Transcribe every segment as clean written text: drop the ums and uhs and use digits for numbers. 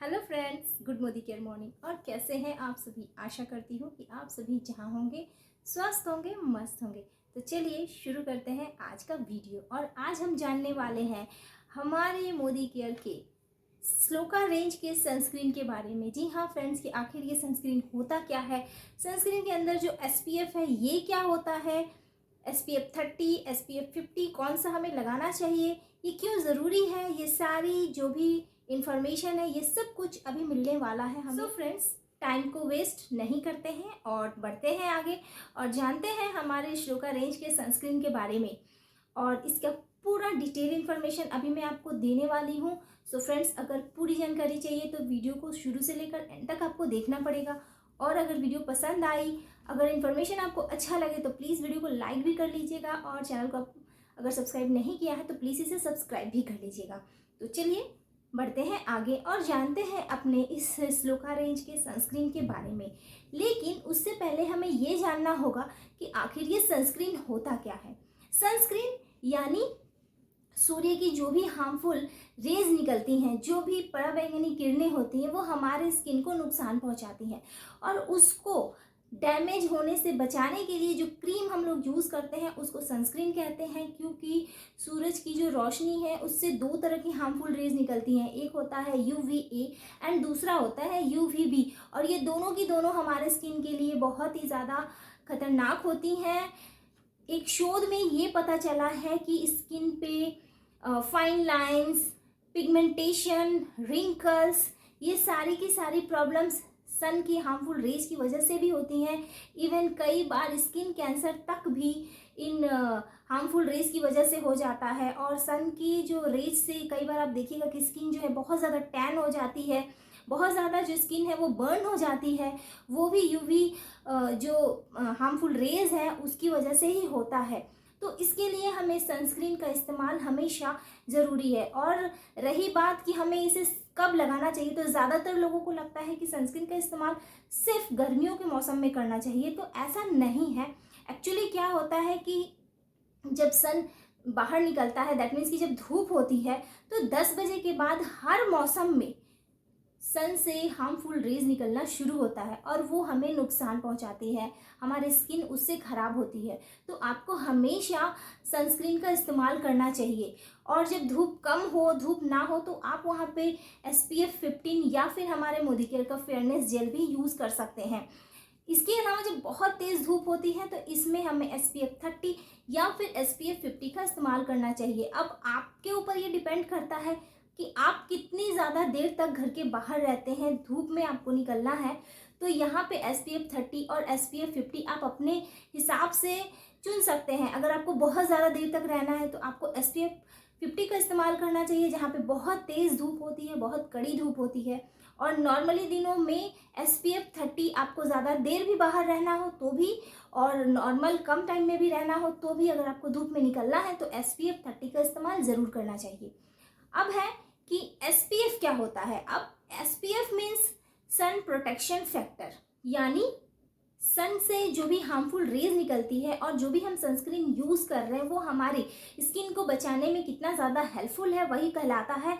Hello friends, good morning care morning. और कैसे हैं आप सभी? आशा करती हूँ कि आप सभी जहाँ होंगे स्वस्थ होंगे, मस्त होंगे। तो चलिए शुरू करते हैं आज का वीडियो। और आज हम जानने वाले हैं हमारे मोदी केयर के स्लोका रेंज के सनस्क्रीन के बारे में। जी हाँ फ्रेंड्स, कि आखिर ये सनस्क्रीन होता क्या है, सनस्क्रीन के अंदर जो SPF है ये क्या होता है, SPF 30, SPF 50 कौन सा हमें लगाना चाहिए, ये क्यों ज़रूरी है, ये सारी जो भी इंफॉर्मेशन है ये सब कुछ अभी मिलने वाला है हमें। सो फ्रेंड्स, टाइम को वेस्ट नहीं करते हैं और बढ़ते हैं आगे और जानते हैं हमारे श्लोका रेंज के सनस्क्रीन के बारे में। और इसका पूरा डिटेल इन्फॉर्मेशन अभी मैं आपको देने वाली हूँ। सो फ्रेंड्स, अगर पूरी जानकारी चाहिए तो वीडियो को शुरू से लेकर एंड तक आपको देखना पड़ेगा। और अगर वीडियो पसंद आई, अगर इन्फॉर्मेशन आपको अच्छा लगे तो प्लीज़ वीडियो को लाइक भी कर लीजिएगा और चैनल को अगर सब्सक्राइब नहीं किया है तो प्लीज़ इसे सब्सक्राइब भी कर लीजिएगा। तो चलिए बढ़ते हैं आगे और जानते हैं अपने इस स्लोका रेंज के सनस्क्रीन के बारे में। लेकिन उससे पहले हमें ये जानना होगा कि आखिर ये सनस्क्रीन होता क्या है। सनस्क्रीन यानी सूर्य की जो भी हार्मफुल रेज निकलती हैं, जो भी पराबैंगनी किरणें होती हैं, वो हमारे स्किन को नुकसान पहुंचाती हैं। और उसको डैमेज होने से बचाने के लिए जो क्रीम हम लोग यूज़ करते हैं उसको सनस्क्रीन कहते हैं। क्योंकि सूरज की जो रोशनी है उससे दो तरह की हार्मफुल रेज निकलती हैं, एक होता है UVA एंड दूसरा होता है UVB। और ये दोनों की दोनों हमारे स्किन के लिए बहुत ही ज़्यादा खतरनाक होती हैं। एक शोध में ये पता चला है कि स्किन पे फाइन लाइंस, पिगमेंटेशन, रिंकल्स, ये सारी की सारी प्रॉब्लम्स सन की हार्मफुल रेज की वजह से भी होती हैं। इवन कई बार स्किन कैंसर तक भी इन हार्मफुल रेज की वजह से हो जाता है। और सन की जो रेज से कई बार आप देखिएगा कि स्किन जो है बहुत ज़्यादा टैन हो जाती है, बहुत ज़्यादा जो स्किन है वो बर्न हो जाती है। वो भी UV जो हार्मफुल रेज है उसकी वजह से ही होता है। तो इसके लिए हमें सनस्क्रीन का इस्तेमाल हमेशा ज़रूरी है। और रही बात कि हमें इसे कब लगाना चाहिए, तो ज़्यादातर लोगों को लगता है कि सनस्क्रीन का इस्तेमाल सिर्फ गर्मियों के मौसम में करना चाहिए। तो ऐसा नहीं है। एक्चुअली क्या होता है कि जब सन बाहर निकलता है, दैट मीन्स कि जब धूप होती है, तो 10 बजे के बाद हर मौसम में सन से हार्मफुल रेज निकलना शुरू होता है और वो हमें नुकसान पहुंचाती है, हमारी स्किन उससे ख़राब होती है। तो आपको हमेशा सनस्क्रीन का इस्तेमाल करना चाहिए। और जब धूप कम हो, धूप ना हो, तो आप वहाँ पे SPF 15 या फिर हमारे मोदी केयर का फेयरनेस जेल भी यूज़ कर सकते हैं। इसके अलावा जब बहुत तेज़ धूप होती है तो इसमें हमें SPF 30 या फिर SPF 50 का इस्तेमाल करना चाहिए। अब आपके ऊपर ये डिपेंड करता है कि आप कितनी ज़्यादा देर तक घर के बाहर रहते हैं, धूप में आपको निकलना है। तो यहाँ पे SPF 30 और SPF 50 आप अपने हिसाब से चुन सकते हैं। अगर आपको बहुत ज़्यादा देर तक रहना है तो आपको SPF 50 का इस्तेमाल करना चाहिए, जहाँ पे बहुत तेज़ धूप होती है, बहुत कड़ी धूप होती है। और नॉर्मली दिनों में SPF 30 आपको ज़्यादा देर भी बाहर रहना हो तो भी, और नॉर्मल कम टाइम में भी रहना हो तो भी, अगर आपको धूप में निकलना है तो SPF 30 का इस्तेमाल ज़रूर करना चाहिए। अब है कि SPF क्या होता है। अब SPF means sun protection factor, यानी सन से जो भी हार्मफुल रेज निकलती है और जो भी हम सनस्क्रीन यूज़ कर रहे हैं वो हमारी स्किन को बचाने में कितना ज़्यादा हेल्पफुल है, वही कहलाता है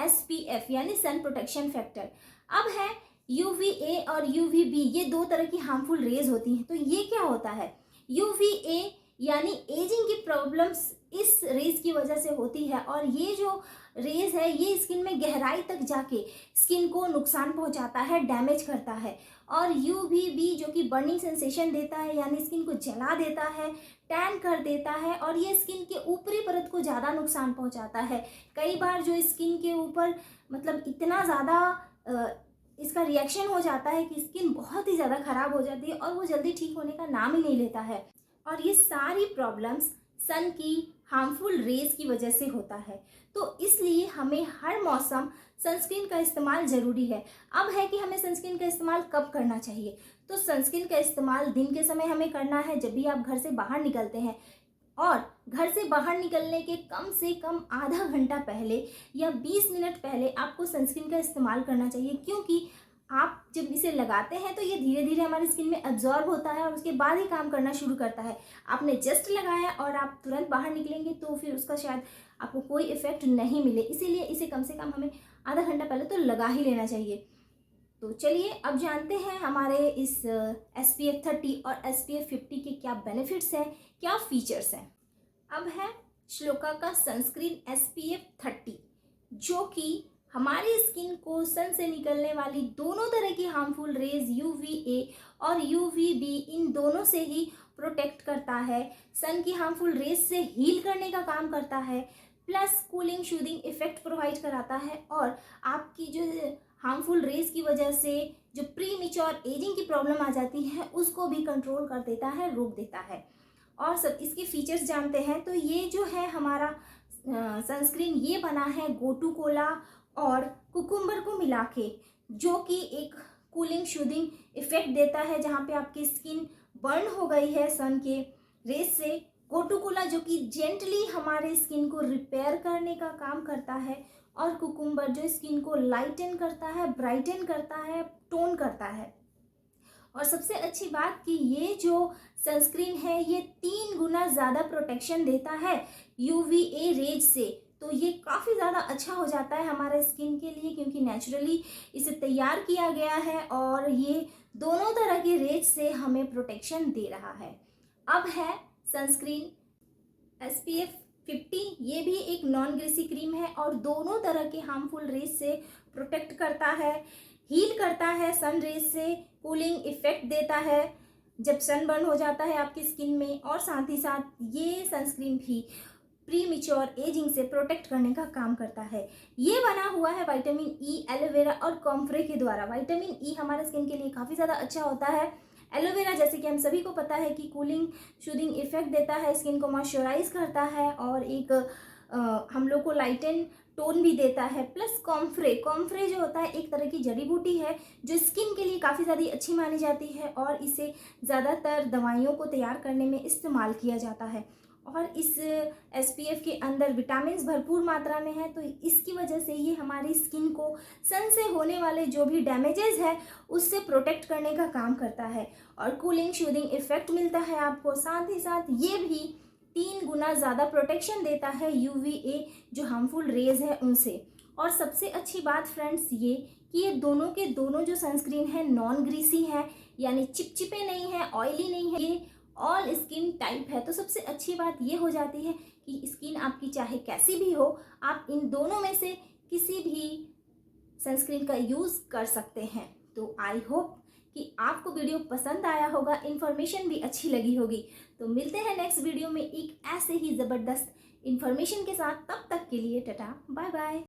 SPF यानी सन प्रोटेक्शन फैक्टर। अब है UVA और UVB, ये दो तरह की हार्मफुल रेज होती हैं। तो ये क्या होता है? UVA यानी एजिंग की प्रॉब्लम्स इस रेज की वजह से होती है। और ये जो रेज है ये स्किन में गहराई तक जाके स्किन को नुकसान पहुंचाता है, डैमेज करता है। और UVB जो कि बर्निंग सेंसेशन देता है, यानी स्किन को जला देता है, टैन कर देता है और ये स्किन के ऊपरी परत को ज़्यादा नुकसान पहुंचाता है। कई बार जो स्किन के ऊपर मतलब इतना ज़्यादा इसका रिएक्शन हो जाता है कि स्किन बहुत ही ज़्यादा ख़राब हो जाती है और वो जल्दी ठीक होने का नाम ही नहीं लेता है। और ये सारी प्रॉब्लम्स सन की हार्मफुल रेज की वजह से होता है। तो इसलिए हमें हर मौसम सनस्क्रीन का इस्तेमाल ज़रूरी है। अब है कि हमें सनस्क्रीन का इस्तेमाल कब करना चाहिए। तो सनस्क्रीन का इस्तेमाल दिन के समय हमें करना है, जब भी आप घर से बाहर निकलते हैं। और घर से बाहर निकलने के कम से कम आधा घंटा पहले या 20 मिनट पहले आपको सनस्क्रीन का इस्तेमाल करना चाहिए। क्योंकि आप जब इसे लगाते हैं तो ये धीरे धीरे हमारी स्किन में एब्जॉर्ब होता है और उसके बाद ही काम करना शुरू करता है। आपने जस्ट लगाया और आप तुरंत बाहर निकलेंगे तो फिर उसका शायद आपको कोई इफेक्ट नहीं मिले। इसीलिए इसे कम से कम हमें आधा घंटा पहले तो लगा ही लेना चाहिए। तो चलिए अब जानते हैं हमारे इस SPF 30 और SPF 50 के क्या बेनिफिट्स हैं, क्या फीचर्स हैं। अब है श्लोका का सनस्क्रीन SPF 30, जो कि हमारी स्किन को सन से निकलने वाली दोनों तरह की हार्मफुल रेज UVA और UVB इन दोनों से ही प्रोटेक्ट करता है। सन की हार्मफुल रेज से हील करने का काम करता है, प्लस कूलिंग शूदिंग इफेक्ट प्रोवाइड कराता है और आपकी जो हार्मफुल रेज की वजह से जो प्री मेच्योर एजिंग की प्रॉब्लम आ जाती है उसको भी कंट्रोल कर देता है, रोक देता है। और सब इसके फीचर्स जानते हैं। तो ये जो है हमारा सनस्क्रीन ये बना है गोटू कोला और कुकुम्बर को मिला के, जो कि एक कूलिंग शूदिंग इफेक्ट देता है। जहाँ पे आपकी स्किन बर्न हो गई है सन के रेज से, गोटू कोला जो कि जेंटली हमारे स्किन को रिपेयर करने का काम करता है, और कुकुम्बर जो स्किन को लाइटन करता है, ब्राइटन करता है, टोन करता है। और सबसे अच्छी बात कि ये जो सनस्क्रीन है ये 3 गुना ज़्यादा प्रोटेक्शन देता है UVA रेज से। तो ये काफ़ी ज़्यादा अच्छा हो जाता है हमारे स्किन के लिए, क्योंकि नेचुरली इसे तैयार किया गया है और ये दोनों तरह के रेज से हमें प्रोटेक्शन दे रहा है। अब है सनस्क्रीन SPF 50, ये भी एक नॉन ग्रीसी क्रीम है और दोनों तरह के हार्मफुल रेज से प्रोटेक्ट करता है, हील करता है सन रेज से, कूलिंग इफेक्ट देता है जब सन बर्न हो जाता है आपकी स्किन में, और साथ ही साथ ये सनस्क्रीन भी प्री मेच्योर एजिंग से प्रोटेक्ट करने का काम करता है। ये बना हुआ है विटामिन E, एलोवेरा और कॉम्फ्रे के द्वारा। विटामिन E हमारे स्किन के लिए काफ़ी ज़्यादा अच्छा होता है। एलोवेरा जैसे कि हम सभी को पता है कि कूलिंग शूदिंग इफेक्ट देता है, स्किन को मॉइस्चराइज करता है और एक हम लोग को लाइटन टोन भी देता है। प्लस कॉम्फ्रे जो होता है एक तरह की जड़ी बूटी है जो स्किन के लिए काफ़ी ज़्यादा अच्छी मानी जाती है और इसे ज़्यादातर दवाइयों को तैयार करने में इस्तेमाल किया जाता है। और इस SPF के अंदर विटामिन्स भरपूर मात्रा में है, तो इसकी वजह से ये हमारी स्किन को सन से होने वाले जो भी डैमेजेस है उससे प्रोटेक्ट करने का काम करता है और कूलिंग शूदिंग इफेक्ट मिलता है आपको। साथ ही साथ ये भी 3 गुना ज़्यादा प्रोटेक्शन देता है UVA जो हार्मफुल रेज है उनसे। और सबसे अच्छी बात फ्रेंड्स ये कि ये दोनों के दोनों जो सनस्क्रीन है नॉन ग्रीसी है, यानी चिपचिपे नहीं है, ऑयली नहीं है, ये ऑल स्किन टाइप है। तो सबसे अच्छी बात ये हो जाती है कि स्किन आपकी चाहे कैसी भी हो, आप इन दोनों में से किसी भी सनस्क्रीन का यूज़ कर सकते हैं। तो आई होप कि आपको वीडियो पसंद आया होगा, इन्फॉर्मेशन भी अच्छी लगी होगी। तो मिलते हैं नेक्स्ट वीडियो में एक ऐसे ही ज़बरदस्त इन्फॉर्मेशन के साथ। तब तक के लिए टाटा बाय बाय।